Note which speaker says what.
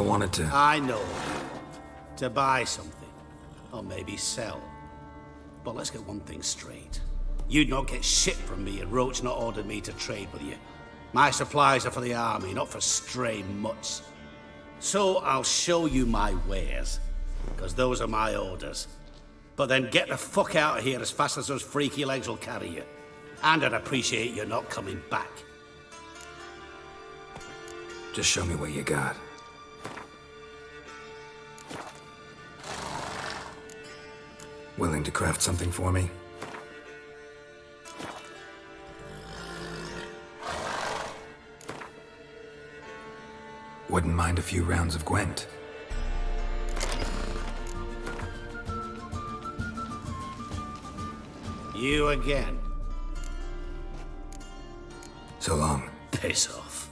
Speaker 1: wanted to...
Speaker 2: I know. To buy something. Or maybe sell. But let's get one thing straight. You'd not get shit from me and Roche not ordered me to trade with you. My supplies are for the army, not for stray mutts. So I'll show you my wares. Because those are my orders. But then get the fuck out of here as fast as those freaky legs will carry you. And I'd appreciate you not coming back.
Speaker 1: Just show me what you got. Willing to craft something for me? Wouldn't mind a few rounds of gwent.
Speaker 2: You again.
Speaker 1: So long.
Speaker 2: Piss off.